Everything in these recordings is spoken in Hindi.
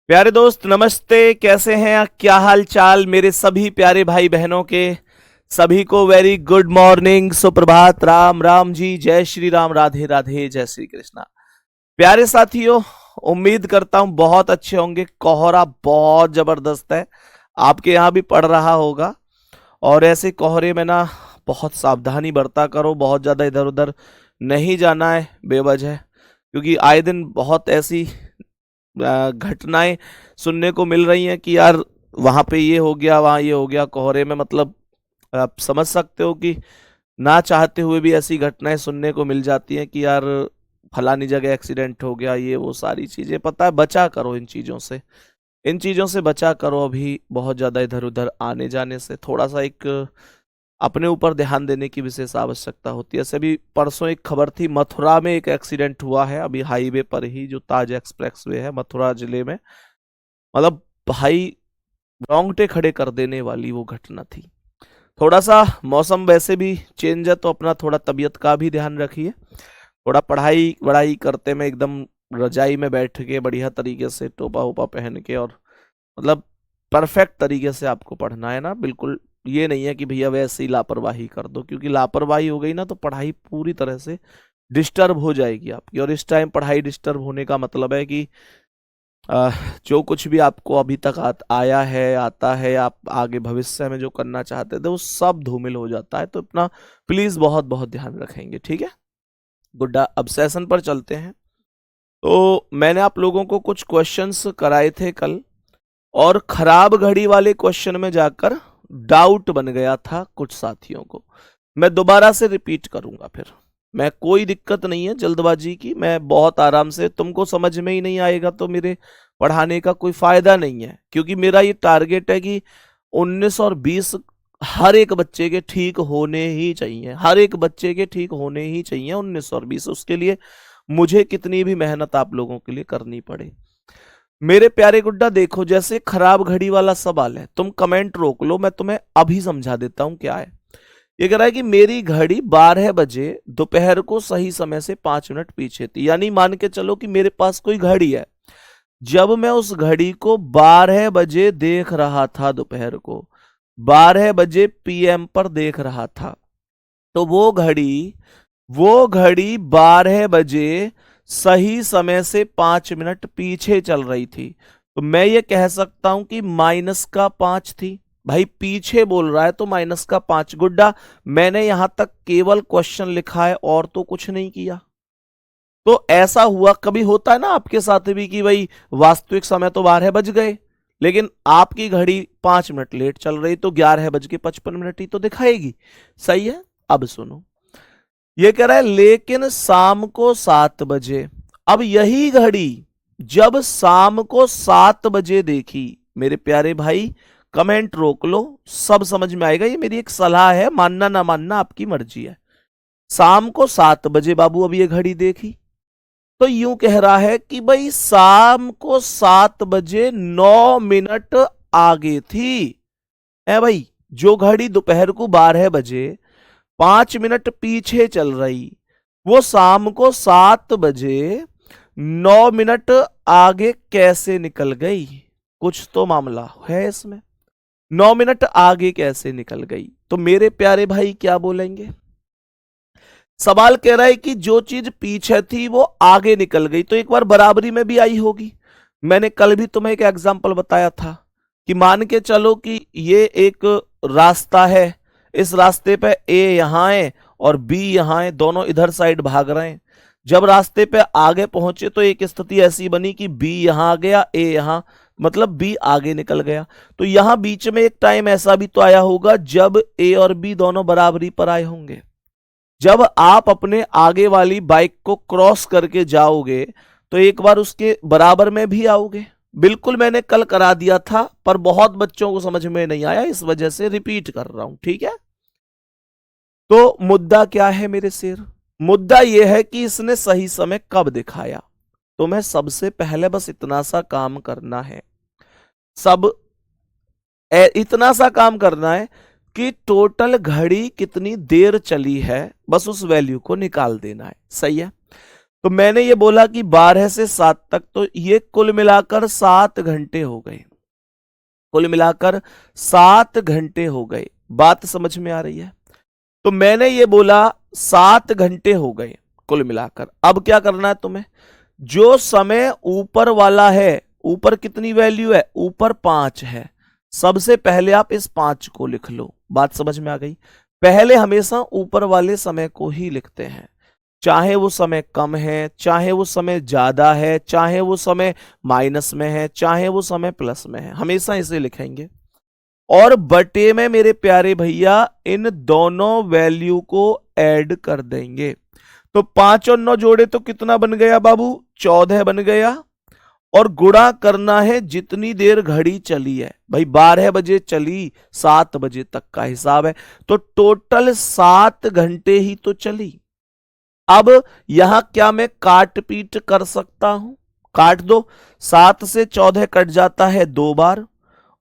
प्यारे दोस्त नमस्ते। कैसे हैं? क्या हाल चाल मेरे सभी प्यारे भाई बहनों के? सभी को वेरी गुड मॉर्निंग, सुप्रभात, राम राम जी, जय श्री राम, राधे राधे, जय श्री कृष्णा। प्यारे साथियों, उम्मीद करता हूं बहुत अच्छे होंगे। कोहरा बहुत जबरदस्त है, आपके यहाँ भी पड़ रहा होगा। और ऐसे कोहरे में ना बहुत सावधानी बरता करो, बहुत ज्यादा इधर उधर नहीं जाना है बेवजह, क्योंकि आए दिन बहुत ऐसी घटनाएं सुनने को मिल रही हैं कि यार वहां पे ये हो गया, वहां ये हो गया, कोहरे में। मतलब आप समझ सकते हो कि ना चाहते हुए भी ऐसी घटनाएं सुनने को मिल जाती हैं कि यार फलानी जगह एक्सीडेंट हो गया, ये वो सारी चीजें। पता है, बचा करो इन चीजों से, इन चीजों से बचा करो। अभी बहुत ज्यादा इधर उधर आने जाने से थोड़ा सा एक अपने ऊपर ध्यान देने की विशेष आवश्यकता होती है। ऐसे अभी परसों एक खबर थी, मथुरा में एक एक्सीडेंट हुआ है, अभी हाईवे पर ही, जो ताज एक्सप्रेस वे है मथुरा जिले में। मतलब भाई, रोंगटे खड़े कर देने वाली वो घटना थी। थोड़ा सा मौसम वैसे भी चेंज है, तो अपना थोड़ा तबीयत का भी ध्यान रखिए। थोड़ा पढ़ाई वढ़ाई करते में एकदम रजाई में बैठ के बढ़िया तरीके से टोपा वोपा पहन के, और मतलब परफेक्ट तरीके से आपको पढ़ना है ना। बिल्कुल ये नहीं है कि भैया वैसे ही लापरवाही कर दो, क्योंकि लापरवाही हो गई ना तो पढ़ाई पूरी तरह से डिस्टर्ब हो जाएगी आपकी। और इस टाइम पढ़ाई डिस्टर्ब होने का मतलब है कि अ, जो कुछ भी आपको अभी तक आया है, आता है, आप आगे भविष्य में जो करना चाहते थे वो सब धूमिल हो जाता है। तो अपना प्लीज बहुत बहुत ध्यान रखेंगे, ठीक है? गुड्डा, अब सेशन पर चलते हैं। तो मैंने आप लोगों को कुछ क्वेश्चंस कराए थे कल, और खराब घड़ी वाले क्वेश्चन में जाकर डाउट बन गया था कुछ साथियों को। मैं दोबारा से रिपीट करूंगा फिर। मैं, कोई दिक्कत नहीं है जल्दबाजी की, मैं बहुत आराम से, तुमको समझ में ही नहीं आएगा तो मेरे पढ़ाने का कोई फायदा नहीं है। क्योंकि मेरा ये टारगेट है कि 19 और 20 हर एक बच्चे के ठीक होने ही चाहिए, हर एक बच्चे के ठीक होने ही चाहिए 19 और 20। उसके लिए मुझे कितनी भी मेहनत आप लोगों के लिए करनी पड़े। मेरे प्यारे गुड्डा देखो, जैसे खराब घड़ी वाला सवाल है, तुम कमेंट रोक लो, मैं तुम्हें अभी समझा देता हूं क्या है। ये कह रहा है कि मेरी घड़ी 12 बजे दोपहर को सही समय से 5 मिनट पीछे थी। यानी मान के चलो कि मेरे पास कोई घड़ी है, जब मैं उस घड़ी को 12 बजे देख रहा था, दोपहर को 12 बजे पीएम पर देख रहा था, तो वो घड़ी 12 बजे सही समय से 5 मिनट पीछे चल रही थी। तो मैं ये कह सकता हूं कि -5 थी। भाई पीछे बोल रहा है तो -5। गुड्डा, मैंने यहां तक केवल क्वेश्चन लिखा है और तो कुछ नहीं किया। तो ऐसा हुआ, कभी होता है ना आपके साथ भी कि भाई वास्तविक समय तो 12 बज गए, लेकिन आपकी घड़ी 5 मिनट लेट चल रही, तो 11:55 ही तो दिखाएगी। सही है? अब सुनो, ये कह रहा है लेकिन शाम को 7 बजे। अब यही घड़ी जब शाम को 7 बजे देखी, मेरे प्यारे भाई कमेंट रोक लो, सब समझ में आएगा। ये मेरी एक सलाह है, मानना ना मानना आपकी मर्जी है। शाम को 7 बजे बाबू अब ये घड़ी देखी, तो यूं कह रहा है कि भाई शाम को 7 बजे 9 मिनट आगे थी। है भाई, जो घड़ी दोपहर को 12 बजे 5 मिनट पीछे चल रही, वो शाम को 7 बजे 9 मिनट आगे कैसे निकल गई? कुछ तो मामला है इसमें। 9 मिनट आगे कैसे निकल गई? तो मेरे प्यारे भाई क्या बोलेंगे? सवाल कह रहा है कि जो चीज पीछे थी वो आगे निकल गई, तो एक बार बराबरी में भी आई होगी। मैंने कल भी तुम्हें एक एग्जांपल बताया था कि मान के चलो कि ये एक रास्ता है, इस रास्ते पे ए यहां है और बी यहां है, दोनों इधर साइड भाग रहे हैं। जब रास्ते पे आगे पहुंचे तो एक स्थिति ऐसी बनी कि बी यहां आ गया, ए यहां, मतलब बी आगे निकल गया। तो यहां बीच में एक टाइम ऐसा भी तो आया होगा जब ए और बी दोनों बराबरी पर आए होंगे। जब आप अपने आगे वाली बाइक को क्रॉस करके जाओगे तो एक बार उसके बराबर में भी आओगे। बिल्कुल मैंने कल करा दिया था, पर बहुत बच्चों को समझ में नहीं आया, इस वजह से रिपीट कर रहा हूं, ठीक है? तो मुद्दा क्या है मेरे शेर? मुद्दा यह है कि इसने सही समय कब दिखाया। तुम्हें सबसे पहले बस इतना सा काम करना है, सब इतना सा काम करना है कि टोटल घड़ी कितनी देर चली है, बस उस वैल्यू को निकाल देना है। सही है? तो मैंने ये बोला कि 12 से 7 तक, तो ये कुल मिलाकर 7 घंटे हो गए, कुल मिलाकर 7 घंटे हो गए। बात समझ में आ रही है? तो मैंने ये बोला 7 घंटे हो गए कुल मिलाकर। अब क्या करना है तुम्हें, जो समय ऊपर वाला है, ऊपर कितनी वैल्यू है, ऊपर 5 है, सबसे पहले आप इस 5 को लिख लो। बात समझ में आ गई? पहले हमेशा ऊपर वाले समय को ही लिखते हैं, चाहे वो समय कम है, चाहे वो समय ज्यादा है, चाहे वो समय माइनस में है, चाहे वो समय प्लस में है, हमेशा इसे लिखेंगे। और बटे में मेरे प्यारे भैया इन दोनों वैल्यू को ऐड कर देंगे। तो 5 और 9 जोड़े तो कितना बन गया बाबू, 14 बन गया। और गुणा करना है जितनी देर घड़ी चली है भाई, 12 बजे चली, 7 बजे तक का हिसाब है, तो टोटल 7 घंटे ही तो चली। अब यहां क्या मैं काट पीट कर सकता हूं? काट दो। 7 से 14 कट जाता है 2 बार,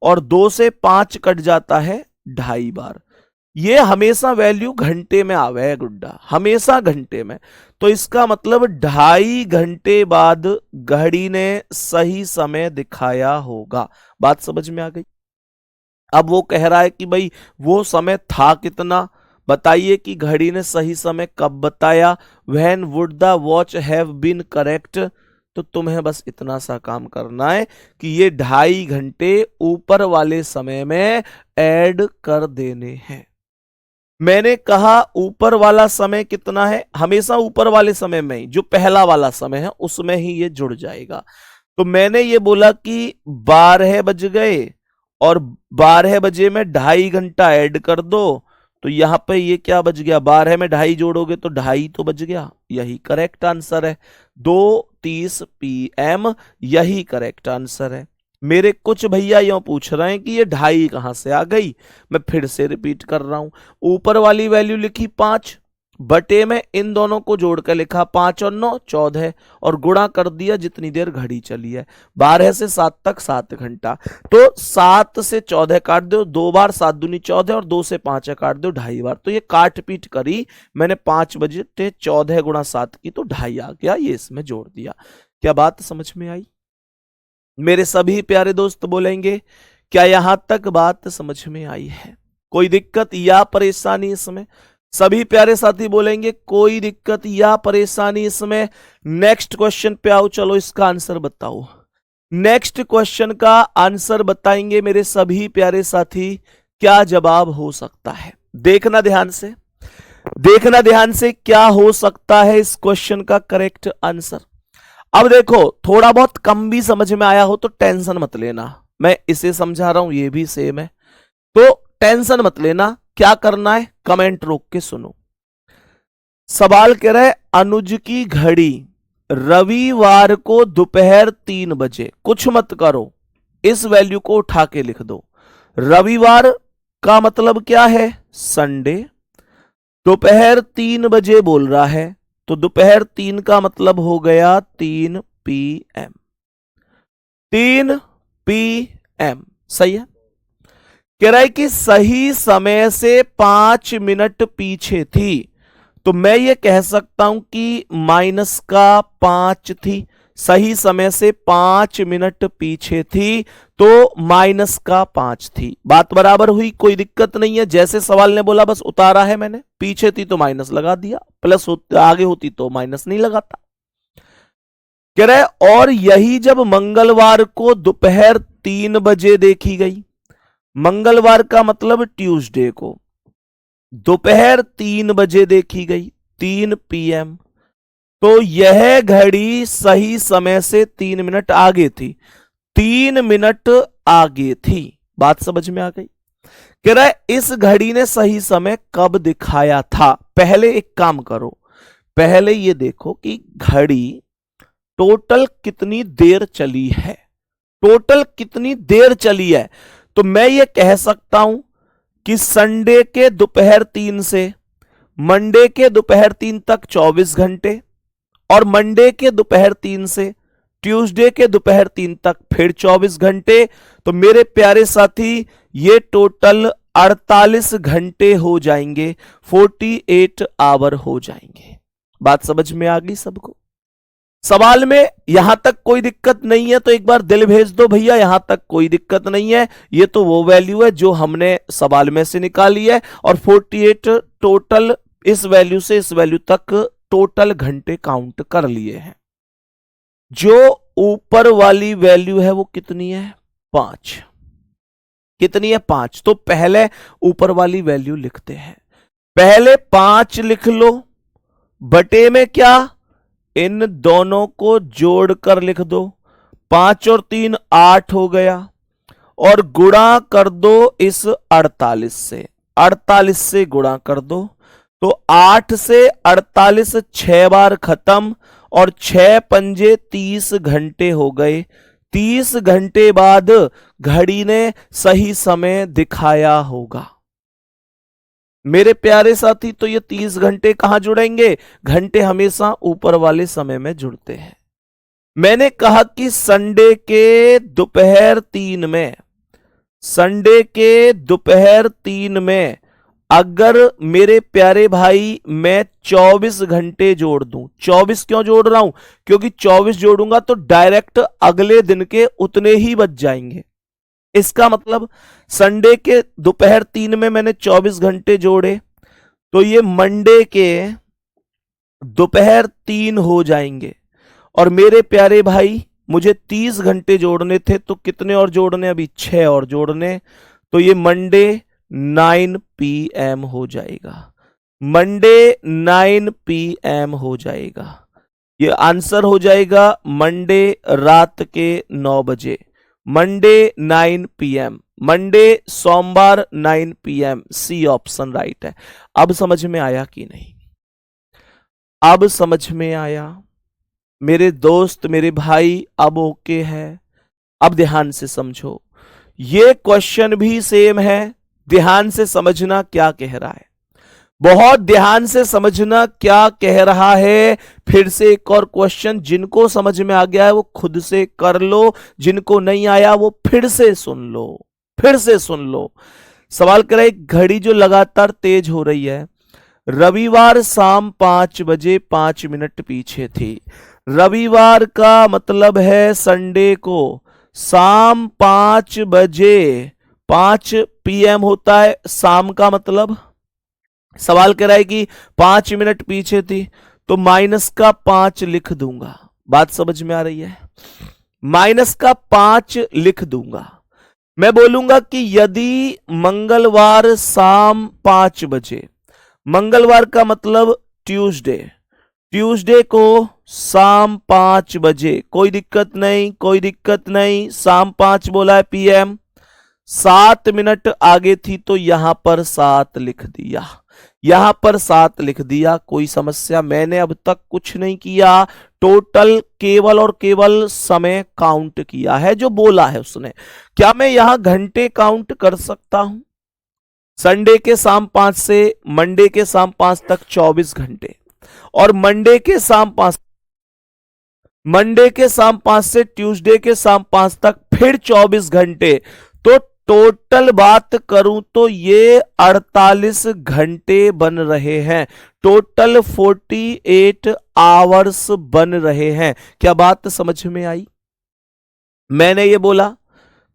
और 2 से 5 कट जाता है 2.5 बार। ये हमेशा वैल्यू घंटे में आवे है गुड्डा, हमेशा घंटे में। तो इसका मतलब 2.5 घंटे बाद घड़ी ने सही समय दिखाया होगा। बात समझ में आ गई? अब वो कह रहा है कि भाई वो समय था कितना, बताइए कि घड़ी ने सही समय कब बताया, when would the watch have been correct. तो तुम्हें बस इतना सा काम करना है कि ये 2.5 घंटे ऊपर वाले समय में ऐड कर देने हैं। मैंने कहा ऊपर वाला समय कितना है, हमेशा ऊपर वाले समय में ही, जो पहला वाला समय है उसमें ही ये जुड़ जाएगा। तो मैंने ये बोला कि 12 बज गए और 12 बजे में 2.5 घंटा ऐड कर दो, तो यहां पे ये क्या बच गया, 12 में 2.5 जोड़ोगे तो 2.5 तो बच गया, यही करेक्ट आंसर है। 2:30 PM यही करेक्ट आंसर है। मेरे कुछ भैया यूं पूछ रहे हैं कि ये 2.5 कहां से आ गई, मैं फिर से रिपीट कर रहा हूं। ऊपर वाली वैल्यू लिखी 5, बटे में इन दोनों को जोड़कर लिखा 5 और 9 14, और गुणा कर दिया जितनी देर घड़ी चली है, 12 से 7 तक 7 घंटा। तो 7 से 14 काट दो 2 बार, 7 दूनी 14, और 2 से 5 काट दो 2.5 बार। तो ये काट पीट करी मैंने, 5 बजे 14 गुणा 7 की तो 2.5 आ गया, ये इसमें जोड़ दिया। क्या बात समझ में आई? मेरे सभी प्यारे दोस्त बोलेंगे क्या यहां तक बात समझ में आई है? कोई दिक्कत या परेशानी इसमें? सभी प्यारे साथी बोलेंगे कोई दिक्कत या परेशानी इसमें? नेक्स्ट क्वेश्चन पे आओ, चलो इसका आंसर बताओ। नेक्स्ट क्वेश्चन का आंसर बताएंगे मेरे सभी प्यारे साथी, क्या जवाब हो सकता है? देखना ध्यान से, देखना ध्यान से, क्या हो सकता है इस क्वेश्चन का करेक्ट आंसर। अब देखो थोड़ा बहुत कम भी समझ में आया हो तो टेंशन मत लेना, मैं इसे समझा रहा हूं ये भी सेम है, तो टेंशन मत लेना। क्या करना है, कमेंट रोक के सुनो। सवाल कह रहा है अनुज की घड़ी रविवार को दोपहर 3 बजे, कुछ मत करो, इस वैल्यू को उठा के लिख दो। रविवार का मतलब क्या है, संडे, दोपहर 3 बजे बोल रहा है, तो दोपहर 3 का मतलब हो गया 3 PM, 3 PM सही है। कह रहा है कि सही समय से 5 मिनट पीछे थी, तो मैं ये कह सकता हूं कि माइनस का 5 थी, सही समय से 5 मिनट पीछे थी तो माइनस का 5 थी। बात बराबर हुई, कोई दिक्कत नहीं है, जैसे सवाल ने बोला बस उतारा है मैंने, पीछे थी तो माइनस लगा दिया, प्लस आगे होती तो माइनस नहीं लगाता। कह रहा है और यही जब मंगलवार को दोपहर 3 बजे देखी गई, मंगलवार का मतलब ट्यूसडे को, दोपहर 3 बजे देखी गई 3 PM, तो यह घड़ी सही समय से 3 मिनट आगे थी, 3 मिनट आगे थी। बात समझ में आ गई? कह रहा है इस घड़ी ने सही समय कब दिखाया था। पहले एक काम करो, पहले ये देखो कि घड़ी टोटल कितनी देर चली है, टोटल कितनी देर चली है। तो मैं ये कह सकता हूं कि संडे के दोपहर 3 से मंडे के दोपहर 3 तक 24 घंटे, और मंडे के दोपहर 3 से ट्यूसडे के दोपहर 3 तक फिर 24 घंटे। तो मेरे प्यारे साथी ये टोटल 48 घंटे हो जाएंगे, 48 आवर हो जाएंगे। बात समझ में आ गई सबको? सवाल में यहां तक कोई दिक्कत नहीं है तो एक बार दिल भेज दो भैया, यहां तक कोई दिक्कत नहीं है। ये तो वो वैल्यू है जो हमने सवाल में से निकाली है, और 48 टोटल इस वैल्यू से इस वैल्यू तक टोटल घंटे काउंट कर लिए हैं। जो ऊपर वाली वैल्यू है वो कितनी है? 5। कितनी है? 5। तो पहले ऊपर वाली वैल्यू लिखते हैं। पहले 5 लिख लो, बटे में क्या, इन दोनों को जोड़कर लिख दो। 5 और 3 8 हो गया, और गुणा कर दो इस 48 से। 48 से गुणा कर दो तो 8 से 48 6 बार खत्म, और 6 पंजे 30 घंटे हो गए। 30 घंटे बाद घड़ी ने सही समय दिखाया होगा। मेरे प्यारे साथी, तो ये 30 घंटे कहां जुड़ेंगे? घंटे हमेशा ऊपर वाले समय में जुड़ते हैं। मैंने कहा कि संडे के दोपहर 3 में, संडे के दोपहर 3 में अगर मेरे प्यारे भाई मैं 24 घंटे जोड़ दूं, 24 क्यों जोड़ रहा हूं? क्योंकि 24 जोड़ूंगा तो डायरेक्ट अगले दिन के उतने ही बच जाएंगे। इसका मतलब संडे के दोपहर 3 में मैंने 24 घंटे जोड़े, तो ये मंडे के दोपहर 3 हो जाएंगे। और मेरे प्यारे भाई मुझे 30 घंटे जोड़ने थे, तो कितने और जोड़ने? अभी 6 और जोड़ने, तो ये मंडे 9 PM हो जाएगा। मंडे 9 PM हो जाएगा। ये आंसर हो जाएगा मंडे रात के 9 बजे। मंडे 9 PM, मंडे सोमवार 9 PM। सी ऑप्शन राइट है। अब समझ में आया कि नहीं? अब समझ में आया मेरे दोस्त, मेरे भाई? अब ओके है? अब ध्यान से समझो, ये क्वेश्चन भी सेम है। ध्यान से समझना क्या कह रहा है, बहुत ध्यान से समझना क्या कह रहा है। फिर से एक और क्वेश्चन, जिनको समझ में आ गया है वो खुद से कर लो, जिनको नहीं आया वो फिर से सुन लो, फिर से सुन लो। सवाल कर रहा है, घड़ी जो लगातार तेज हो रही है, रविवार शाम 5 बजे 5 मिनट पीछे थी। रविवार का मतलब है संडे को शाम 5 बजे 5 PM होता है। शाम का मतलब, सवाल कह रहा है कि 5 मिनट पीछे थी, तो माइनस का 5 लिख दूंगा। बात समझ में आ रही है? माइनस का 5 लिख दूंगा। मैं बोलूंगा कि यदि मंगलवार शाम 5 बजे, मंगलवार का मतलब ट्यूसडे, ट्यूसडे को शाम 5 बजे, कोई दिक्कत नहीं, कोई दिक्कत नहीं, शाम 5 बोला है PM, 7 मिनट आगे थी तो यहां पर 7 लिख दिया, यहां पर 7 लिख दिया। कोई समस्या? मैंने अब तक कुछ नहीं किया, टोटल केवल और केवल समय काउंट किया है जो बोला है उसने। क्या मैं यहां घंटे काउंट कर सकता हूं? संडे के शाम 5 से मंडे के शाम 5 तक 24 घंटे, और मंडे के शाम 5, मंडे के शाम 5 से ट्यूसडे के शाम 5 तक फिर 24 घंटे। तो टोटल बात करूं तो ये 48 घंटे बन रहे हैं, टोटल 48 आवर्स बन रहे हैं। क्या बात समझ में आई? मैंने ये बोला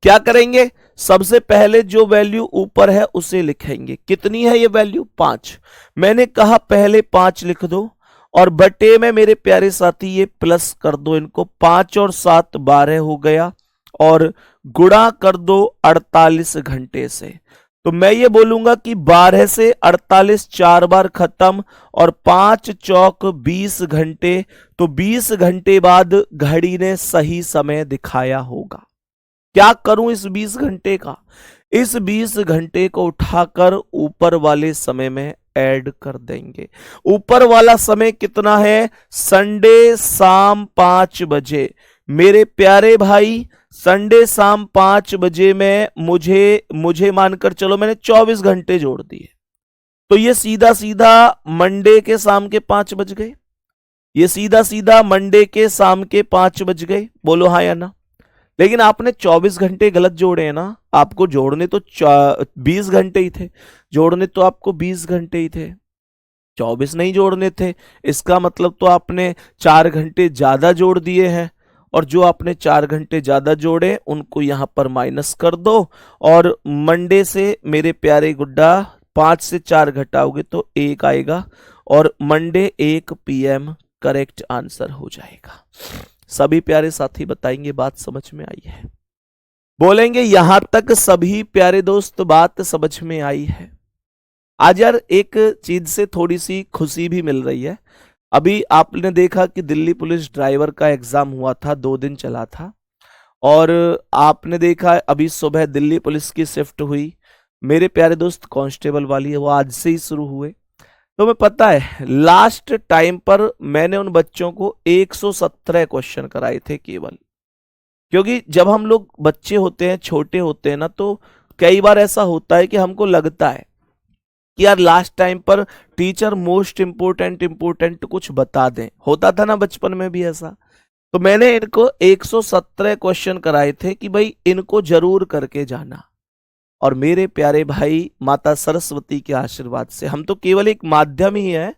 क्या करेंगे, सबसे पहले जो वैल्यू ऊपर है उसे लिखेंगे। कितनी है ये वैल्यू? 5। मैंने कहा पहले 5 लिख दो, और बटे में मेरे प्यारे साथी ये प्लस कर दो इनको। 5 और 7 12 हो गया, और गुणा कर दो 48 घंटे से। तो मैं ये बोलूंगा कि 12 से 48 4 बार खत्म, और 5 चौक 20 घंटे। तो 20 घंटे बाद घड़ी ने सही समय दिखाया होगा। क्या करूं इस 20 घंटे का? इस 20 घंटे को उठाकर ऊपर वाले समय में ऐड कर देंगे। ऊपर वाला समय कितना है? संडे शाम 5 बजे। मेरे प्यारे भाई, संडे शाम 5 बजे में मुझे मानकर चलो मैंने 24 घंटे जोड़ दिए, तो ये सीधा सीधा मंडे के शाम के 5 बज गए। ये सीधा सीधा मंडे के शाम के 5 बज गए। बोलो हाँ या ना? लेकिन आपने 24 घंटे गलत जोड़े हैं ना, आपको जोड़ने तो 20 घंटे ही थे, जोड़ने तो आपको 20 घंटे ही थे। 24 नहीं जोड़ने थे। इसका मतलब तो आपने 4 घंटे ज्यादा जोड़ दिए हैं, और जो आपने 4 घंटे ज्यादा जोड़े उनको यहां पर माइनस कर दो, और मंडे से मेरे प्यारे गुड्डा 5 से 4 घटाओगे तो 1 आएगा, और मंडे 1 PM करेक्ट आंसर हो जाएगा। सभी प्यारे साथी बताएंगे बात समझ में आई है? बोलेंगे यहां तक सभी प्यारे दोस्त बात समझ में आई है? आज यार एक चीज से थोड़ी सी खुशी भी मिल रही है। अभी आपने देखा कि दिल्ली पुलिस ड्राइवर का एग्जाम हुआ था, 2 दिन चला था, और आपने देखा अभी सुबह दिल्ली पुलिस की शिफ्ट हुई, मेरे प्यारे दोस्त कांस्टेबल वाली है, वो आज से ही शुरू हुए। तो मैं पता है लास्ट टाइम पर मैंने उन बच्चों को 117 क्वेश्चन कराए थे केवल, क्योंकि जब हम लोग बच्चे होते हैं, छोटे होते हैं ना, तो कई बार ऐसा होता है कि हमको लगता है कि यार लास्ट टाइम पर टीचर मोस्ट इंपोर्टेंट कुछ बता दें। होता था ना बचपन में भी ऐसा। तो मैंने इनको 117 क्वेश्चन कराए थे कि भाई इनको जरूर करके जाना, और मेरे प्यारे भाई माता सरस्वती के आशीर्वाद से, हम तो केवल एक माध्यम ही है,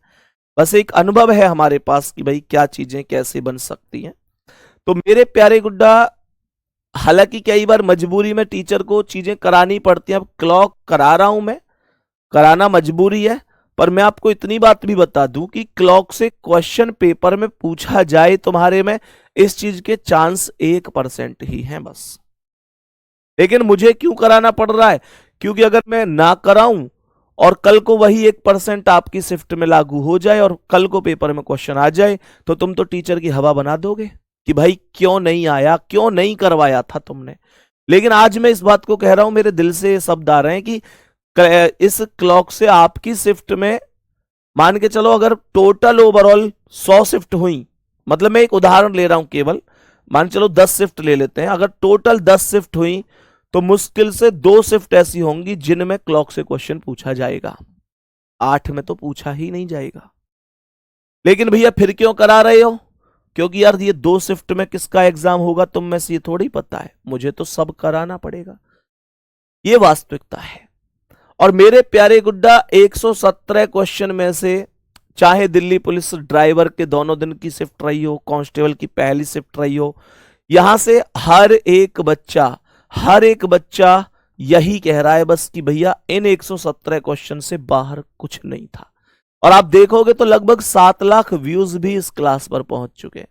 बस एक अनुभव है हमारे पास कि भाई क्या चीजें कैसे बन सकती हैं। तो मेरे प्यारे गुड्डा, हालांकि कई बार मजबूरी में टीचर को चीजें करानी पड़ती हैं, अब क्लॉक करा रहा हूं मैं, कराना मजबूरी है, पर मैं आपको इतनी बात भी बता दूं कि क्लॉक से क्वेश्चन पेपर में पूछा जाए तुम्हारे में, इस चीज के चांस 1% ही हैं बस। लेकिन मुझे क्यों कराना पड़ रहा है? क्योंकि अगर मैं ना कराऊं और कल को वही 1% आपकी शिफ्ट में लागू हो जाए और कल को पेपर में क्वेश्चन आ जाए, तो तुम तो टीचर की हवा बना दोगे कि भाई क्यों नहीं आया, क्यों नहीं करवाया था तुमने। लेकिन आज मैं इस बात को कह रहा हूं, मेरे दिल से ये शब्द आ रहे हैं कि इस क्लॉक से आपकी शिफ्ट में, मान के चलो अगर टोटल ओवरऑल 100 शिफ्ट हुई, मतलब मैं एक उदाहरण ले रहा हूं केवल, मान चलो 10 शिफ्ट ले लेते हैं, अगर टोटल 10 शिफ्ट हुई तो मुश्किल से 2 शिफ्ट ऐसी होंगी जिनमें क्लॉक से क्वेश्चन पूछा जाएगा, 8 में तो पूछा ही नहीं जाएगा। लेकिन भैया फिर क्यों करा रहे हो? क्योंकि यार ये 2 शिफ्ट में किसका एग्जाम होगा तुम में से ये थोड़ी पता है, मुझे तो सब कराना पड़ेगा, ये वास्तविकता है। और मेरे प्यारे गुड्डा, 117 क्वेश्चन में से चाहे दिल्ली पुलिस ड्राइवर के दोनों दिन की शिफ्ट रही हो, कांस्टेबल की पहली शिफ्ट रही हो, यहां से हर एक बच्चा यही कह रहा है बस कि भैया इन 117 क्वेश्चन से बाहर कुछ नहीं था। और आप देखोगे तो लगभग 7 लाख व्यूज भी इस क्लास पर पहुंच चुके।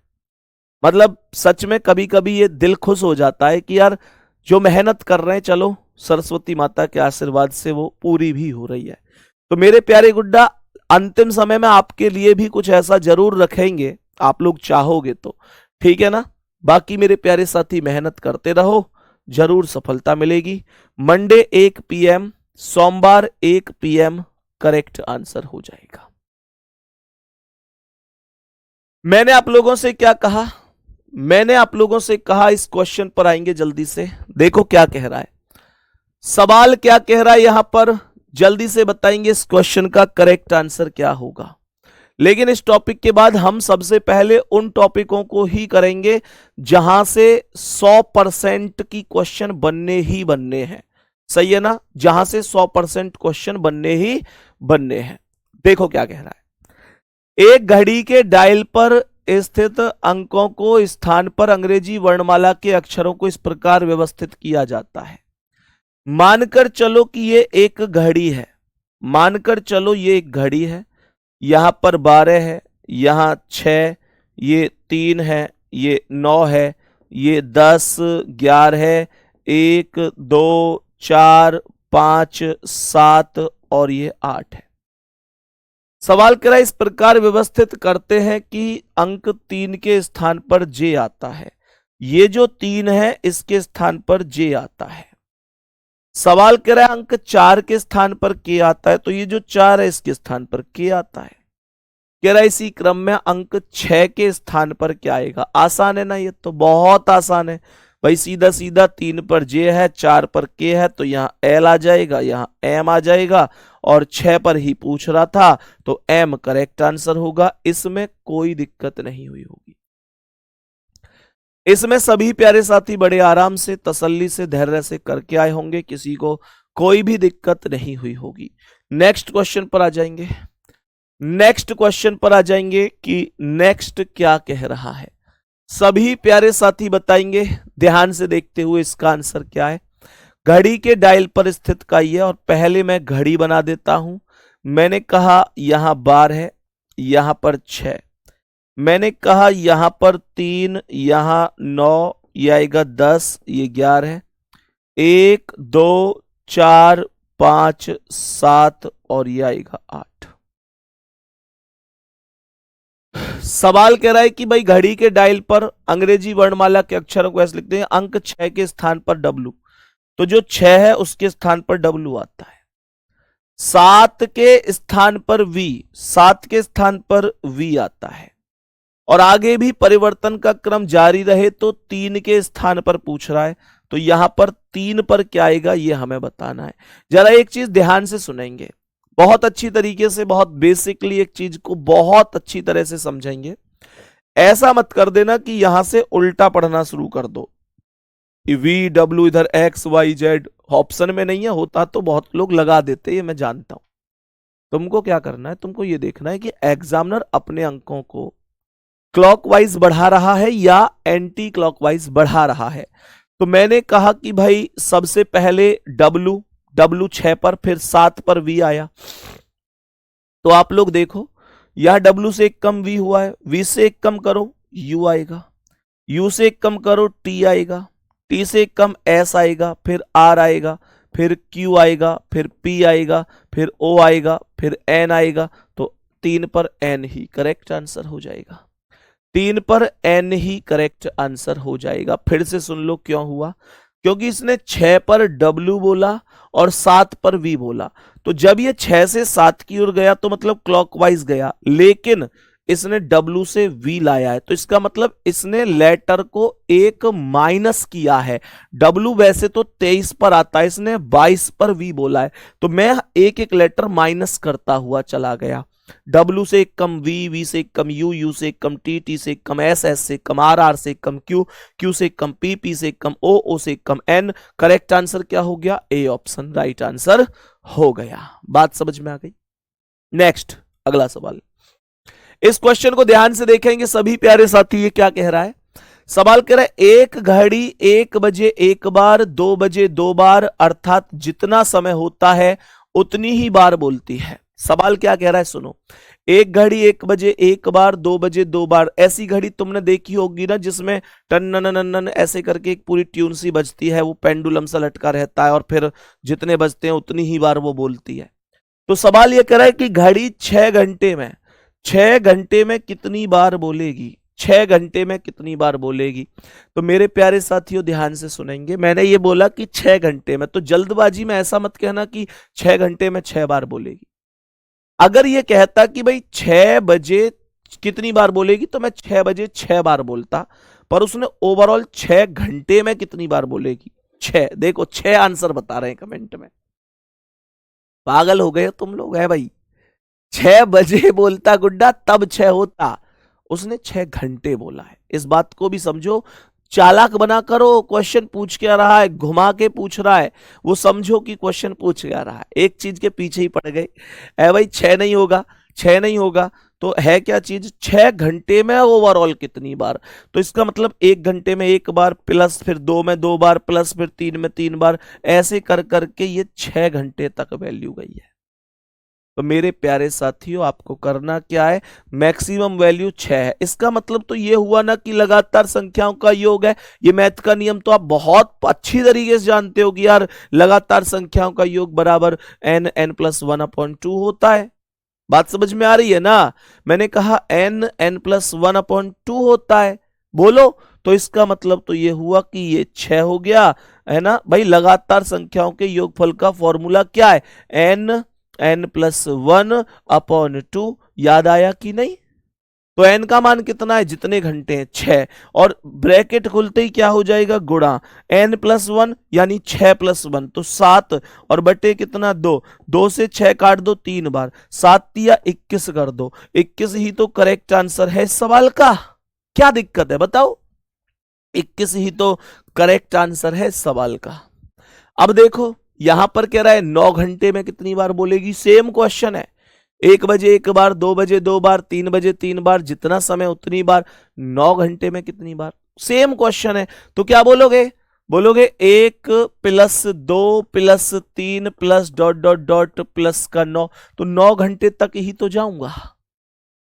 मतलब सच में कभी कभी ये दिल खुश हो जाता है कि यार जो मेहनत कर रहे हैं, चलो सरस्वती माता के आशीर्वाद से वो पूरी भी हो रही है। तो मेरे प्यारे गुड्डा, अंतिम समय में आपके लिए भी कुछ ऐसा जरूर रखेंगे, आप लोग चाहोगे तो, ठीक है ना। बाकी मेरे प्यारे साथी मेहनत करते रहो, जरूर सफलता मिलेगी। मंडे 1 PM, सोमवार 1 PM करेक्ट आंसर हो जाएगा। मैंने आप लोगों से क्या कहा? मैंने आप लोगों से कहा इस क्वेश्चन पर आएंगे जल्दी से, देखो क्या कह रहा है, सवाल क्या कह रहा है यहां पर, जल्दी से बताएंगे इस क्वेश्चन का करेक्ट आंसर क्या होगा। लेकिन इस टॉपिक के बाद हम सबसे पहले उन टॉपिकों को ही करेंगे जहां से 100% की क्वेश्चन बनने ही बनने हैं, सही है ना, जहां से 100% क्वेश्चन बनने ही बनने हैं। देखो क्या कह रहा है, एक घड़ी के डायल पर स्थित अंकों को स्थान पर अंग्रेजी वर्णमाला के अक्षरों को इस प्रकार व्यवस्थित किया जाता है। मानकर चलो कि ये एक घड़ी है, मानकर चलो ये एक घड़ी है, यहां पर 12 है, यहां 6, ये 3 है, ये 9 है, ये 10, 11 है, 1, 2, 4, 5, 7 और ये 8 है। सवाल कह रहा है इस प्रकार व्यवस्थित करते हैं कि अंक 3 के स्थान पर जे आता है, ये जो 3 है इसके स्थान पर जे आता है। सवाल कह रहा है अंक 4 के स्थान पर के आता है, तो ये जो 4 है इसके स्थान पर के आता है। कह रहा है इसी क्रम में अंक 6 के स्थान पर क्या आएगा। आसान है ना, ये तो बहुत आसान है भाई, सीधा सीधा 3 पर जे है, 4 पर के है, तो यहां एल आ जाएगा, यहां एम आ जाएगा, और 6 पर ही पूछ रहा था तो एम करेक्ट आंसर होगा। इसमें कोई दिक्कत नहीं हुई होगी, इसमें सभी प्यारे साथी बड़े आराम से, तसल्ली से, धैर्य से करके आए होंगे, किसी को कोई भी दिक्कत नहीं हुई होगी। नेक्स्ट क्वेश्चन पर आ जाएंगे। नेक्स्ट क्वेश्चन पर आ जाएंगे कि नेक्स्ट क्या कह रहा है। सभी प्यारे साथी बताएंगे ध्यान से देखते हुए इसका आंसर क्या है। घड़ी के डायल पर स्थित काई है और पहले मैं घड़ी बना देता हूं। मैंने कहा यहां बार है, यहां पर 6, मैंने कहा यहां पर 3, यहां 9, ये आएगा 10, ये 11 है, 1 2 4 5 7 और ये आएगा 8। सवाल कह रहा है कि भाई घड़ी के डायल पर अंग्रेजी वर्णमाला के अक्षरों को ऐसे लिखते हैं, अंक 6 के स्थान पर W, तो जो 6 है उसके स्थान पर W आता है। 7 के स्थान पर V, 7 के स्थान पर V आता है, और आगे भी परिवर्तन का क्रम जारी रहे तो 3 के स्थान पर पूछ रहा है, तो यहां पर 3 पर क्या आएगा ये हमें बताना है। जरा एक चीज ध्यान से सुनेंगे, बहुत अच्छी तरीके से, बहुत बेसिकली एक चीज को बहुत अच्छी तरह से समझेंगे। ऐसा मत कर देना कि यहां से उल्टा पढ़ना शुरू कर दो, वी डब्ल्यू इधर एक्स वाई जेड ऑप्शन में नहीं है, होता तो बहुत लोग लगा देते, ये मैं जानता हूं। तुमको क्या करना है, तुमको ये देखना है कि एग्जामिनर अपने अंकों को क्लॉकवाइज बढ़ा रहा है या एंटी क्लॉकवाइज बढ़ा रहा है। तो मैंने कहा कि भाई सबसे पहले W 6 पर, फिर 7 पर V आया, तो आप लोग देखो यह W से एक कम V हुआ है, V से एक कम करो U आएगा, U से एक कम करो T आएगा, T से एक कम S आएगा, फिर R आएगा, फिर Q आएगा, फिर P आएगा, फिर O आएगा, फिर N आएगा, तो 3 पर N ही करेक्ट आंसर हो जाएगा। 3 पर N ही करेक्ट आंसर हो जाएगा। फिर से सुन लो क्यों हुआ, क्योंकि इसने 6 पर W बोला और 7 पर V बोला, तो जब ये 6 से 7 की ओर गया तो मतलब क्लॉकवाइज गया, लेकिन इसने W से V लाया है, तो इसका मतलब इसने लेटर को एक माइनस किया है। W वैसे तो 23 पर आता है, इसने 22 पर V बोला है, तो मैं एक एक लेटर माइनस करता हुआ चला गया। W से एक कम V, V से एक कम U, U से एक कम T, T से एक कम S, S से कम R, R से कम Q, Q से कम P, P से कम O, O से कम N। करेक्ट आंसर क्या हो गया, A ऑप्शन राइट आंसर हो गया। बात समझ में आ गई। नेक्स्ट अगला सवाल, इस क्वेश्चन को ध्यान से देखेंगे सभी प्यारे साथी, ये क्या कह रहा है। सवाल कह रहा है एक घड़ी 1 बजे एक बार, 2 बजे 2 बार, अर्थात जितना समय होता है उतनी ही बार बोलती है। सवाल क्या कह रहा है सुनो, एक घड़ी 1 बजे एक बार, 2 बजे 2 बार, ऐसी घड़ी तुमने देखी होगी ना जिसमें टन नन नन नन ऐसे करके एक पूरी ट्यून सी बजती है, वो पेंडुलम सा लटका रहता है और फिर जितने बजते हैं उतनी ही बार वो बोलती है। तो सवाल ये कह रहा है कि घड़ी 6 घंटे में कितनी बार बोलेगी, 6 घंटे में कितनी बार बोलेगी। तो मेरे प्यारे साथियों ध्यान से सुनेंगे, मैंने ये बोला कि 6 घंटे में, तो जल्दबाजी में ऐसा मत कहना कि 6 घंटे में 6 बार बोलेगी। अगर ये कहता कि भाई 6 बजे कितनी बार बोलेगी, तो मैं 6 बजे 6 बार बोलता, पर उसने ओवरऑल 6 घंटे में कितनी बार बोलेगी 6। देखो 6 आंसर बता रहे हैं कमेंट में, पागल हो गए तुम लोग, है भाई। 6 बजे बोलता गुड्डा तब 6 होता, उसने 6 घंटे बोला है। इस बात को भी समझो, चालाक बना करो, क्वेश्चन पूछ के आ रहा है, घुमा के पूछ रहा है, वो समझो कि क्वेश्चन पूछ के आ रहा है, एक चीज के पीछे ही पड़ गए। है भाई 6 नहीं होगा, 6 नहीं होगा तो है क्या चीज, 6 घंटे में ओवरऑल कितनी बार, तो इसका मतलब 1 घंटे में 1 बार, प्लस फिर 2 में 2 बार, प्लस फिर 3 में 3 बार, ऐसे कर करके ये 6 घंटे तक वैल्यू गई है। तो मेरे प्यारे साथियों आपको करना क्या है, मैक्सिमम वैल्यू 6 है। इसका मतलब तो ये हुआ ना कि लगातार संख्याओं का योग है। ये मैथ का नियम तो आप बहुत अच्छी तरीके से जानते हो कि यार लगातार संख्याओं का योग बराबर n+1/2 होता है। बात समझ में आ रही है ना, मैंने कहा n+1/2 होता है, बोलो। तो इसका मतलब तो ये हुआ कि ये 6 हो गया, है ना भाई। लगातार संख्याओं के योगफल का फॉर्मूला क्या है, n+1/2। याद आया कि नहीं, तो n का मान कितना है, जितने घंटे हैं 6, और ब्रैकेट खुलते ही क्या हो जाएगा, गुणा n+1 यानी 6+1 तो 7, और बटे कितना 2, 2 से 6 काट दो 3 बार, 7 या 21 कर दो, 21 ही तो करेक्ट आंसर है सवाल का। क्या दिक्कत है बताओ, 21 ही तो करेक्ट आंसर है सवाल का। अब देखो यहां पर कह रहा है 9 घंटे में कितनी बार बोलेगी, सेम क्वेश्चन है, 1 बजे 1 बार, 2 बजे 2 बार, 3 बजे 3 बार, जितना समय उतनी बार, 9 घंटे में कितनी बार? सेम क्वेश्चन है। तो क्या बोलोगे? बोलोगे 1 plus 2 plus 3 plus dot dot dot plus का 9, तो 9 घंटे तक ही तो जाऊंगा।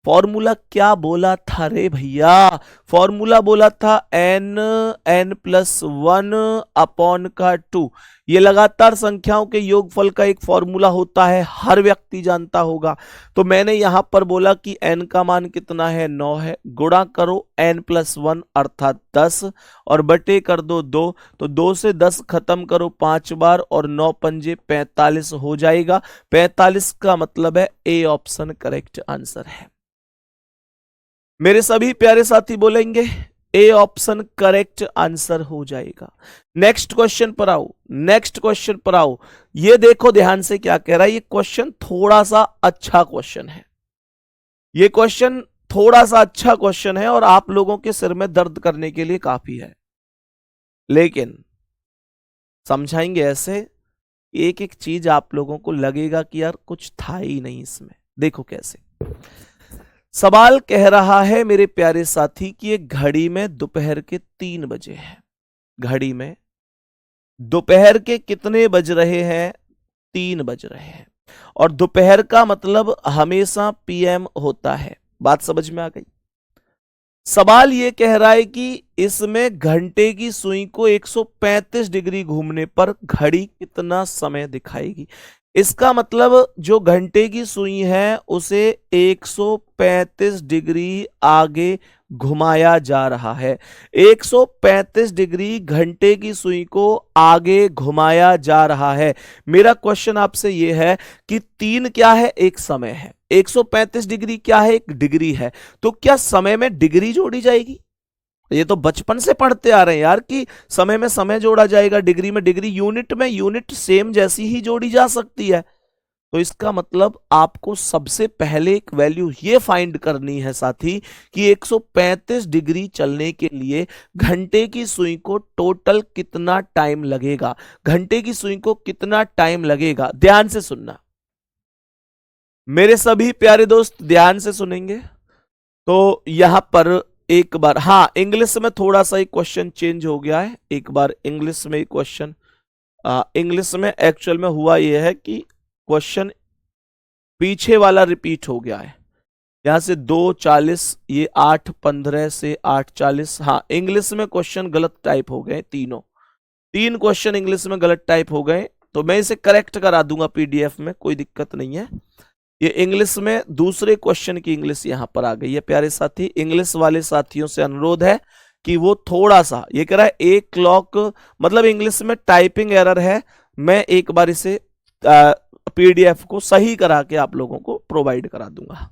फॉर्मूला क्या बोला था रे भैया? फॉर्मूला बोला था n प्लस 1 अपॉन का 2। ये लगातार संख्याओं के योगफल का एक फॉर्मूला होता है, हर व्यक्ति जानता होगा। तो मैंने यहां पर बोला कि n का मान कितना है? 9 है। गुणा करो n प्लस 1 अर्थात 10 और बटे कर दो 2, तो 2 से 10 खत्म करो 5 बार और 9 पंजे 45 हो जाएगा। 45 का मतलब है ए ऑप्शन करेक्ट आंसर है। मेरे सभी प्यारे साथी बोलेंगे ए ऑप्शन करेक्ट आंसर हो जाएगा। नेक्स्ट क्वेश्चन पर आओ, नेक्स्ट क्वेश्चन पर आओ। ये देखो ध्यान से क्या कह रहा है। ये क्वेश्चन थोड़ा सा अच्छा क्वेश्चन है, ये क्वेश्चन थोड़ा सा अच्छा क्वेश्चन है और आप लोगों के सिर में दर्द करने के लिए काफी है, लेकिन समझाएंगे ऐसे एक एक चीज आप लोगों को लगेगा कि यार कुछ था ही नहीं इसमें। देखो कैसे सवाल कह रहा है मेरे प्यारे साथी कि एक घड़ी में दोपहर के 3 बजे है। घड़ी में दोपहर के कितने बज रहे हैं? 3 बज रहे हैं। और दोपहर का मतलब हमेशा पीएम होता है। बात समझ में आ गई? सवाल ये कह रहा है कि इसमें घंटे की सुई को 135 डिग्री घूमने पर घड़ी कितना समय दिखाएगी। इसका मतलब जो घंटे की सुई है उसे 135 डिग्री आगे घुमाया जा रहा है। 135 डिग्री घंटे की सुई को आगे घुमाया जा रहा है। मेरा क्वेश्चन आपसे यह है कि 3 क्या है? एक समय है। 135 डिग्री क्या है? एक डिग्री है। तो क्या समय में डिग्री जोड़ी जाएगी? ये तो बचपन से पढ़ते आ रहे हैं यार कि समय में समय जोड़ा जाएगा, डिग्री में डिग्री, यूनिट में यूनिट सेम जैसी ही जोड़ी जा सकती है। तो इसका मतलब आपको सबसे पहले एक वैल्यू ये फाइंड करनी है साथी कि 135 डिग्री चलने के लिए घंटे की सुई को टोटल कितना टाइम लगेगा। घंटे की सुई को कितना टाइम लगेगा? ध्यान से सुनना मेरे सभी प्यारे दोस्त, ध्यान से सुनेंगे। तो यहां पर एक बार, हाँ, इंग्लिश में थोड़ा सा एक क्वेश्चन चेंज हो गया है। एक बार इंग्लिश में क्वेश्चन, इंग्लिश में एक्चुअल में हुआ यह है कि क्वेश्चन पीछे वाला रिपीट हो गया है। यहां से 2:40, ये 8:15 से 8:40। हाँ, इंग्लिश में क्वेश्चन गलत टाइप हो गए, तीन क्वेश्चन इंग्लिश में गलत टाइप हो गए। तो मैं इसे करेक्ट करा दूंगा पीडीएफ में, कोई दिक्कत नहीं है। ये इंग्लिश में दूसरे क्वेश्चन की इंग्लिश यहां पर आ गई है। प्यारे साथी, इंग्लिश वाले साथियों से अनुरोध है कि वो थोड़ा सा, ये कह रहा है 1 क्लॉक, मतलब इंग्लिश में टाइपिंग एरर है। मैं एक बार इसे पीडीएफ को सही करा के आप लोगों को प्रोवाइड करा दूंगा।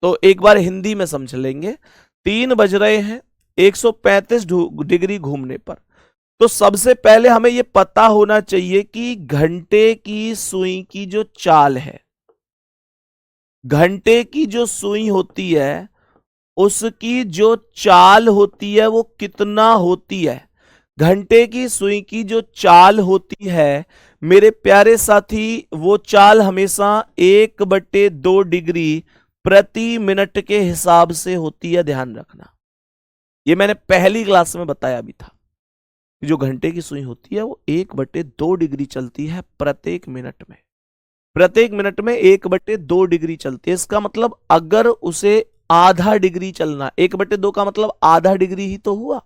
तो एक बार हिंदी में समझ लेंगे। 3 बज रहे हैं 135 डिग्री घूमने पर। तो सबसे पहले हमें यह पता होना चाहिए कि घंटे की सुई की जो चाल है, घंटे की जो सुई होती है उसकी जो चाल होती है वो कितना होती है। घंटे की सुई की जो चाल होती है मेरे प्यारे साथी, वो चाल हमेशा 1/2 डिग्री प्रति मिनट के हिसाब से होती है। ध्यान रखना, ये मैंने पहली क्लास में बताया भी था कि जो घंटे की सुई होती है वो 1/2 डिग्री चलती है प्रत्येक मिनट में। प्रत्येक मिनट में 1/2 डिग्री चलती है। इसका मतलब अगर उसे आधा डिग्री चलना, 1/2 का मतलब आधा डिग्री ही तो हुआ।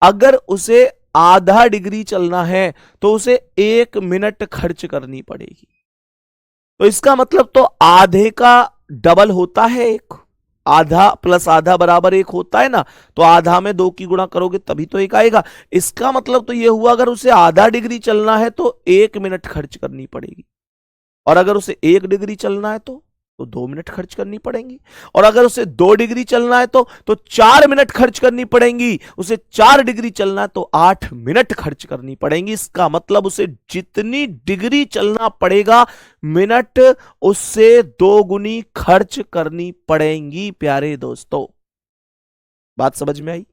अगर उसे आधा डिग्री चलना है तो उसे 1 मिनट खर्च करनी पड़ेगी। तो इसका मतलब तो आधे का डबल होता है 1, आधा प्लस आधा बराबर 1 होता है ना। तो आधा में 2 की गुणा करोगे तभी तो 1 आएगा। इसका मतलब तो यह हुआ अगर उसे आधा डिग्री चलना है तो 1 मिनट खर्च करनी पड़ेगी, और अगर उसे 1 डिग्री चलना है तो 2 मिनट खर्च करनी पड़ेंगी, और अगर उसे 2 डिग्री चलना है तो 4 मिनट खर्च करनी पड़ेंगी, उसे 4 डिग्री चलना है तो 8 मिनट खर्च करनी पड़ेंगी। इसका मतलब उसे जितनी डिग्री चलना पड़ेगा मिनट उससे 2 गुनी खर्च करनी पड़ेंगी। प्यारे दोस्तों, बात समझ में आई?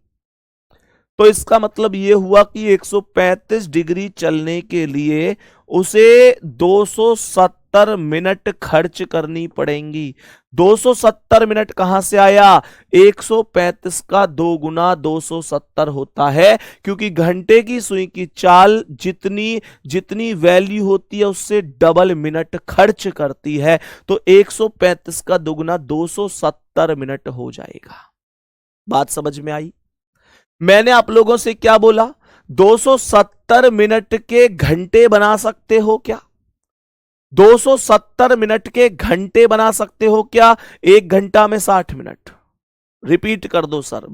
तो इसका मतलब यह हुआ कि 135 डिग्री चलने के लिए उसे 270 270 मिनट खर्च करनी पड़ेंगी। 270 मिनट कहां से आया? 135 का 2 गुना 270 होता है, क्योंकि घंटे की सुई की चाल जितनी जितनी वैल्यू होती है उससे डबल मिनट खर्च करती है। तो 135 का 2 गुना 270 मिनट हो जाएगा। बात समझ में आई? मैंने आप लोगों से क्या बोला? 270 मिनट के घंटे बना सकते हो क्या? 270 मिनट के घंटे बना सकते हो क्या? 1 घंटा में 60 मिनट। रिपीट कर दो सर।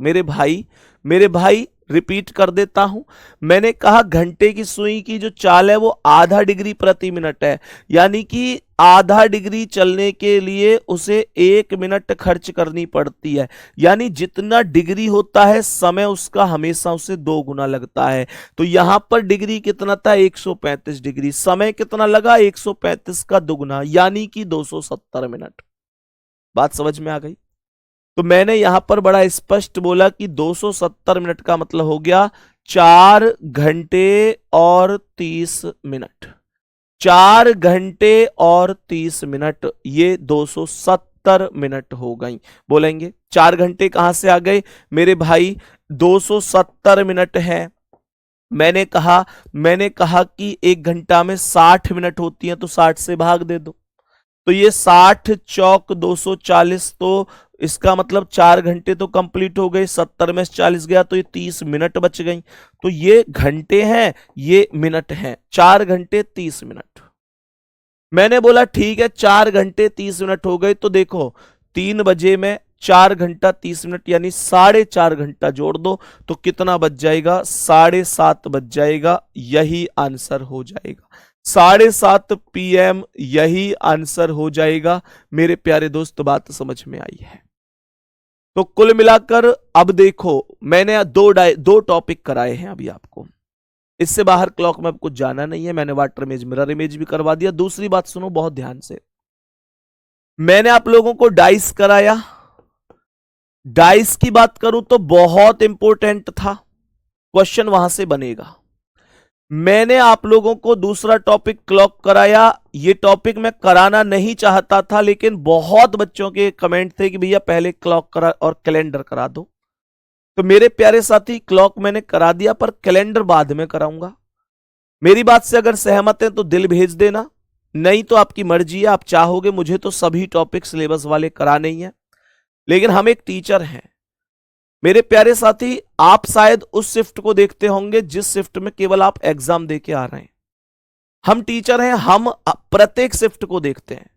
मेरे भाई रिपीट कर देता हूं। मैंने कहा घंटे की सुई की जो चाल है वो आधा डिग्री प्रति मिनट है, यानी कि आधा डिग्री चलने के लिए उसे 1 मिनट खर्च करनी पड़ती है। यानी जितना डिग्री होता है समय उसका हमेशा उसे 2 गुना लगता है। तो यहां पर डिग्री कितना था? 135 डिग्री। समय कितना लगा? 135 का 2 गुना, यानी कि 270 मिनट। बात समझ में आ गई? तो मैंने यहां पर बड़ा स्पष्ट बोला कि 270 मिनट का मतलब हो गया 4 घंटे और 30 मिनट। 4 घंटे और 30 मिनट, ये 270 मिनट हो गई। बोलेंगे 4 घंटे कहां से आ गए मेरे भाई? 270 मिनट है। मैंने कहा कि 1 घंटा में 60 मिनट होती है, तो 60 से भाग दे दो। तो ये 60 चौक 240, तो इसका मतलब 4 घंटे तो कंप्लीट हो गए। 70 में 40 गया तो ये 30 मिनट बच गई। तो ये घंटे हैं, ये मिनट हैं। 4 घंटे 30 मिनट। मैंने बोला ठीक है 4 घंटे 30 मिनट हो गए। तो देखो 3 बजे में 4 घंटा 30 मिनट यानी 4.5 घंटा जोड़ दो तो कितना बच जाएगा? 7:30 बच जाएगा। यही आंसर हो जाएगा। 7:30 PM यही आंसर हो जाएगा। मेरे प्यारे दोस्त, बात समझ में आई है? तो कुल मिलाकर अब देखो, मैंने दो टॉपिक कराए हैं अभी आपको। इससे बाहर क्लॉक में अब कुछ जाना नहीं है। मैंने वाटर इमेज, मिरर इमेज भी करवा दिया। दूसरी बात सुनो बहुत ध्यान से, मैंने आप लोगों को डाइस कराया। डाइस की बात करूं तो बहुत इंपॉर्टेंट था, क्वेश्चन वहां से बनेगा। मैंने आप लोगों को दूसरा टॉपिक क्लॉक कराया। ये टॉपिक मैं कराना नहीं चाहता था, लेकिन बहुत बच्चों के कमेंट थे कि भैया पहले क्लॉक करा और कैलेंडर करा दो। तो मेरे प्यारे साथी, क्लॉक मैंने करा दिया पर कैलेंडर बाद में कराऊंगा। मेरी बात से अगर सहमत हैं तो दिल भेज देना, नहीं तो आपकी मर्जी है। आप चाहोगे मुझे तो सभी टॉपिक सिलेबस वाले कराने ही हैं, लेकिन हम एक टीचर हैं। मेरे प्यारे साथी, आप शायद उस शिफ्ट को देखते होंगे जिस शिफ्ट में केवल आप एग्जाम देके आ रहे हैं। हम टीचर हैं, हम प्रत्येक शिफ्ट को देखते हैं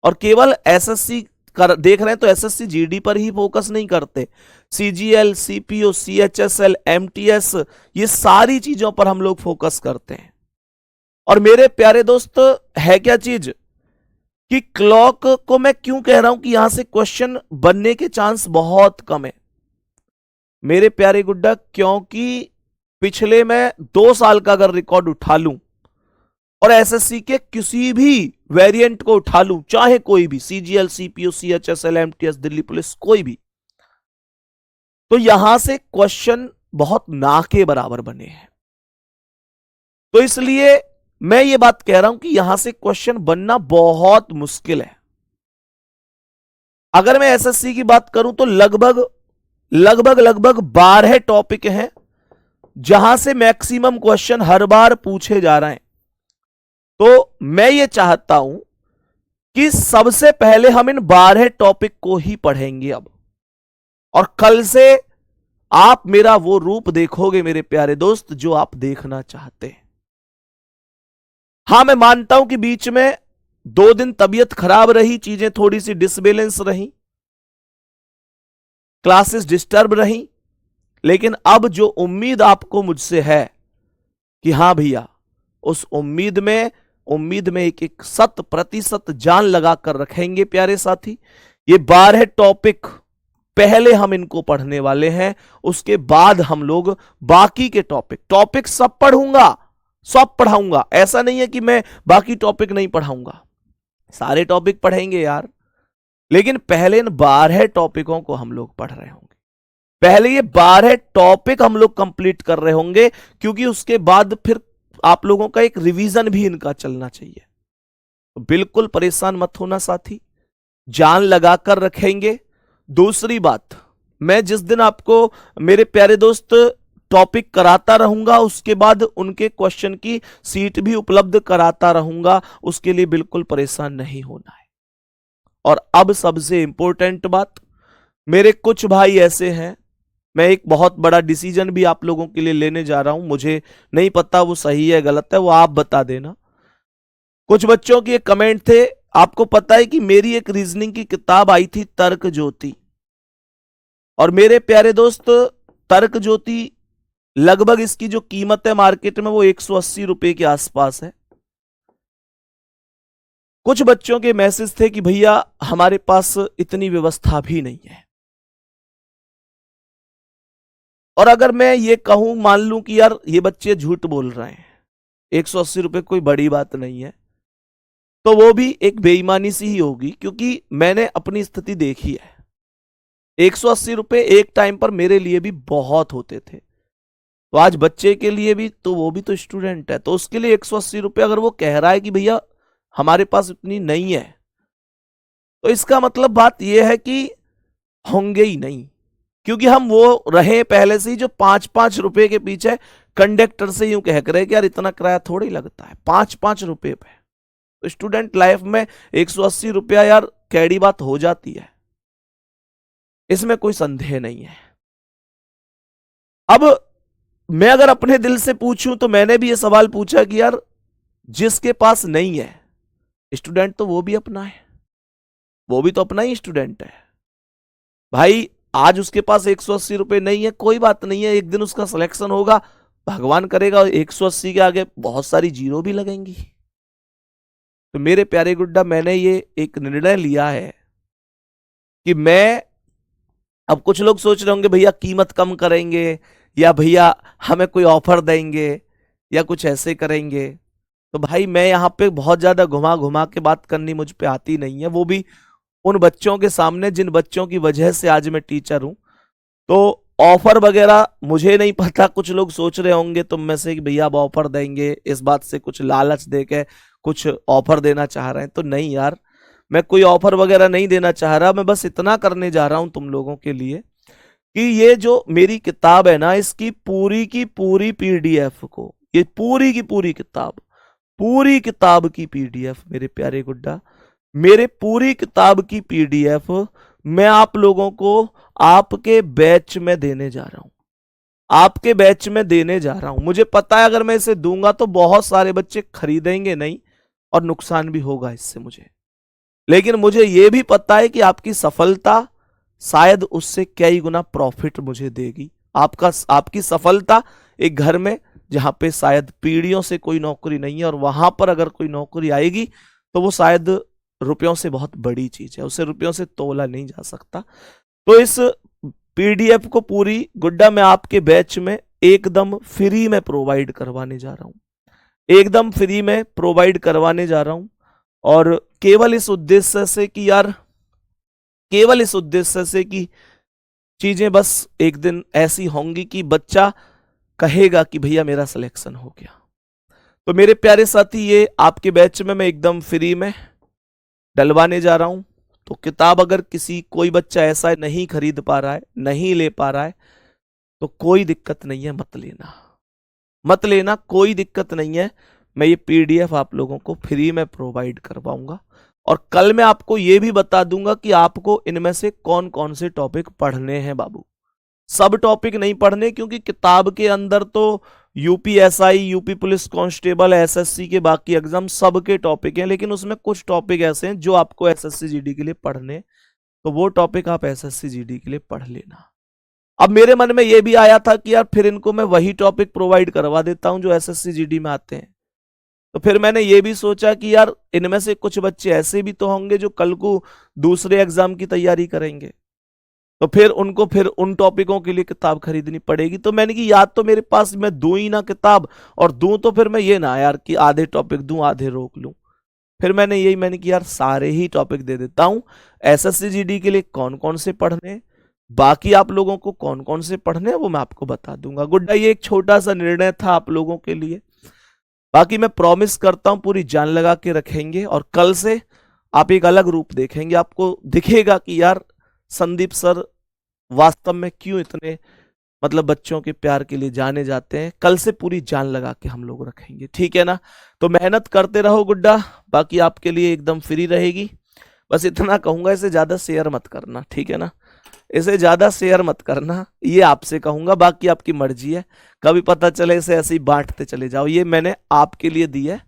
और केवल एसएससी देख रहे हैं तो एसएससी जीडी पर ही फोकस नहीं करते। सीजीएल, सीपीओ, सीएचएसएल, एमटीएस, ये सारी चीजों पर हम लोग फोकस करते हैं। और मेरे प्यारे दोस्त, है क्या चीज कि क्लॉक को मैं क्यों कह रहा हूं कि यहां से क्वेश्चन बनने के चांस बहुत कम है मेरे प्यारे गुड्डा? क्योंकि पिछले मैं 2 साल का अगर रिकॉर्ड उठा लूं और एसएससी के किसी भी वेरिएंट को उठा लूं, चाहे कोई भी, CGL, CPU, CHSL, MTS, Delhi police, कोई भी, तो यहां से क्वेश्चन बहुत ना के बराबर बने हैं। तो इसलिए मैं ये बात कह रहा हूं कि यहां से क्वेश्चन बनना बहुत मुश्किल है। अगर मैं एसएससी की बात करूं तो लगभग 12 टॉपिक हैं जहां से मैक्सिमम क्वेश्चन हर बार पूछे जा रहे हैं। तो मैं ये चाहता हूं कि सबसे पहले हम इन 12 टॉपिक को ही पढ़ेंगे अब, और कल से आप मेरा वो रूप देखोगे मेरे प्यारे दोस्त जो आप देखना चाहते हैं। हां, मैं मानता हूं कि बीच में 2 दिन तबीयत खराब रही, चीजें थोड़ी सी डिसबैलेंस रही, क्लासेस डिस्टर्ब रही, लेकिन अब जो उम्मीद आपको मुझसे है कि हां भैया, उस उम्मीद में 100% जान लगाकर रखेंगे प्यारे साथी। ये 12 टॉपिक पहले हम इनको पढ़ने वाले हैं, उसके बाद हम लोग बाकी के टॉपिक सब पढ़ूंगा, सब पढ़ाऊंगा। ऐसा नहीं है कि मैं बाकी टॉपिक नहीं पढ़ाऊंगा, सारे टॉपिक पढ़ेंगे यार, लेकिन पहले इन 12 टॉपिकों को हम लोग पढ़ रहे होंगे। पहले ये 12 टॉपिक हम लोग कंप्लीट कर रहे होंगे, क्योंकि उसके बाद फिर आप लोगों का एक रिवीजन भी इनका चलना चाहिए। तो बिल्कुल परेशान मत होना साथी, जान लगाकर रखेंगे। दूसरी बात, मैं जिस दिन आपको मेरे प्यारे दोस्त टॉपिक कराता रहूंगा, उसके बाद उनके क्वेश्चन की सीट भी उपलब्ध कराता रहूंगा, उसके लिए बिल्कुल परेशान नहीं होना है। और अब सबसे इंपॉर्टेंट बात, मेरे कुछ भाई ऐसे हैं, मैं एक बहुत बड़ा डिसीजन भी आप लोगों के लिए लेने जा रहा हूं, मुझे नहीं पता वो सही है गलत है, वो आप बता देना। कुछ बच्चों के कमेंट थे, आपको पता है कि मेरी एक रीजनिंग की किताब आई थी तर्क ज्योति, और मेरे प्यारे दोस्त तर्क ज्योति लगभग इसकी जो कीमत है मार्केट में वो 180 रुपए के आसपास है। कुछ बच्चों के मैसेज थे कि भैया हमारे पास इतनी व्यवस्था भी नहीं है, और अगर मैं ये कहूं, मान लूं कि यार ये बच्चे झूठ बोल रहे हैं, 180 रुपए कोई बड़ी बात नहीं है, तो वो भी एक बेईमानी सी ही होगी, क्योंकि मैंने अपनी स्थिति देखी है। 180 रुपए एक टाइम पर मेरे लिए भी बहुत होते थे, तो आज बच्चे के लिए भी, तो वो भी तो स्टूडेंट है, तो उसके लिए 180 रुपए अगर वो कह रहा है कि भैया हमारे पास इतनी नहीं है, तो इसका मतलब बात यह है कि होंगे ही नहीं, क्योंकि हम वो रहे पहले से ही जो 5-5 रुपए के पीछे कंडक्टर से यूं कह रहे कि यार इतना किराया थोड़ी लगता है, 5-5 रुपए पे। तो स्टूडेंट लाइफ में 180 रुपया यार कैडी बात हो जाती है, इसमें कोई संदेह नहीं है। अब मैं अगर अपने दिल से पूछूं तो मैंने भी ये सवाल पूछा कि यार जिसके पास नहीं है, स्टूडेंट तो वो भी अपना है, वो भी तो अपना ही स्टूडेंट है भाई। आज उसके पास 180 रुपए नहीं है, कोई बात नहीं है, एक दिन उसका सिलेक्शन होगा, भगवान करेगा 180 के आगे बहुत सारी जीरो भी लगेंगी। तो मेरे प्यारे गुड्डा, मैंने ये एक निर्णय लिया है कि मैं, अब कुछ लोग सोच रहे होंगे भैया कीमत कम करेंगे, या भैया हमें कोई ऑफर देंगे, या कुछ ऐसे करेंगे, तो भाई मैं यहाँ पे बहुत ज्यादा घुमा घुमा के बात करनी मुझ पे आती नहीं है, वो भी उन बच्चों के सामने जिन बच्चों की वजह से आज मैं टीचर हूं। तो ऑफर वगैरह मुझे नहीं पता, कुछ लोग सोच रहे होंगे तुम में से कि भैया अब ऑफर देंगे, इस बात से कुछ लालच देके कुछ ऑफर देना चाह रहे हैं, तो नहीं यार, मैं कोई ऑफर वगैरह नहीं देना चाह रहा। मैं बस इतना करने जा रहा हूं तुम लोगों के लिए कि ये जो मेरी किताब है ना, इसकी पूरी की पूरी पीडीएफ को, ये पूरी की पूरी किताब की पीडीएफ, मेरे प्यारे गुड्डा, मेरे पूरी किताब की पीडीएफ मैं आप लोगों को आपके बैच में देने जा रहा हूं, आपके बैच में देने जा रहा हूं। मुझे पता है अगर मैं इसे दूंगा तो बहुत सारे बच्चे खरीदेंगे नहीं, और नुकसान भी होगा इससे मुझे, लेकिन मुझे यह भी पता है कि आपकी सफलता शायद उससे कई गुना प्रॉफिट मुझे देगी। आपकी सफलता एक घर में जहां पे शायद पीढ़ियों से कोई नौकरी नहीं है, और वहां पर अगर कोई नौकरी आएगी तो वो शायद रुपयों से बहुत बड़ी चीज है, उसे रुपयों से तोला नहीं जा सकता। तो इस पीडीएफ को पूरी गुड्डा मैं आपके बैच में एकदम फ्री में प्रोवाइड करवाने जा रहा हूं, एकदम फ्री में प्रोवाइड करवाने जा रहा हूं, और केवल इस उद्देश्य से कि यार, केवल इस उद्देश्य से कि चीजें बस एक दिन ऐसी होंगी कि बच्चा कहेगा कि भैया मेरा सिलेक्शन हो गया। तो मेरे प्यारे साथी, ये आपके बैच में मैं एकदम फ्री में डलवाने जा रहा हूं। तो किताब अगर कोई बच्चा ऐसा नहीं खरीद पा रहा है, नहीं ले पा रहा है, तो कोई दिक्कत नहीं है, मत लेना, कोई दिक्कत नहीं है। मैं ये पीडीएफ आप लोगों को फ्री में प्रोवाइड करवाऊंगा, और कल मैं आपको ये भी बता दूंगा कि आपको इनमें से कौन कौन से टॉपिक पढ़ने हैं बाबू। सब टॉपिक नहीं पढ़ने, क्योंकि किताब के अंदर तो UPSI, UP police constable, SSC के बाकी एग्जाम सबके टॉपिक हैं, लेकिन उसमें कुछ टॉपिक ऐसे हैं जो आपको एसएससी जीडी के लिए पढ़ने, तो वो टॉपिक आप एसएससी जीडी के लिए पढ़ लेना। अब मेरे मन में ये भी आया था कि यार फिर इनको मैं वही टॉपिक प्रोवाइड करवा देता हूं जो एसएससी जीडी में आते हैं, तो फिर मैंने ये भी सोचा कि यार इनमें से कुछ बच्चे ऐसे भी तो होंगे जो कल को दूसरे एग्जाम की तैयारी करेंगे, तो फिर उनको फिर उन टॉपिकों के लिए किताब खरीदनी पड़ेगी। तो मैंने कि याद तो मेरे पास मैं दूं ही ना किताब, और दूं तो फिर मैं ये ना यार कि आधे टॉपिक दूं आधे रोक लूं। फिर मैंने कि यार सारे ही टॉपिक दे देता हूं, एसएससी जीडी के लिए कौन कौन से पढ़ने, बाकी आप लोगों को कौन कौन से पढ़ने वो मैं आपको बता दूंगा। गुड्डा, ये एक छोटा सा निर्णय था आप लोगों के लिए, बाकी मैं प्रॉमिस करता हूं पूरी जान लगा के रखेंगे, और कल से आप एक अलग रूप देखेंगे, आपको दिखेगा कि यार संदीप सर वास्तव में क्यों इतने मतलब बच्चों के प्यार के लिए जाने जाते हैं। कल से पूरी जान लगा के हम लोग रखेंगे, ठीक है ना। तो मेहनत करते रहो गुड्डा, बाकी आपके लिए एकदम फ्री रहेगी। बस इतना कहूंगा, इसे ज्यादा शेयर मत करना, ठीक है ना, इसे ज्यादा शेयर मत करना, ये आपसे कहूंगा, बाकी आपकी मर्जी है। कभी पता चले इसे ऐसे ही बांटते चले जाओ, ये मैंने आपके लिए दी है,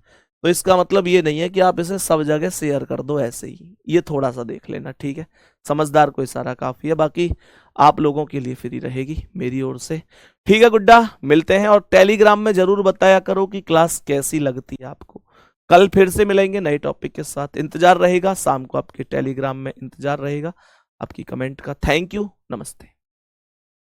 तो इसका मतलब ये नहीं है कि आप इसे सब जगह शेयर कर दो ऐसे ही, ये थोड़ा सा देख लेना, ठीक है। समझदार को इशारा काफी है, बाकी आप लोगों के लिए फ्री रहेगी मेरी ओर से, ठीक है गुड्डा। मिलते हैं, और टेलीग्राम में जरूर बताया करो कि क्लास कैसी लगती है आपको। कल फिर से मिलेंगे नए टॉपिक के साथ, इंतजार रहेगा, शाम को आपके टेलीग्राम में इंतजार रहेगा आपकी कमेंट का। थैंक यू, नमस्ते।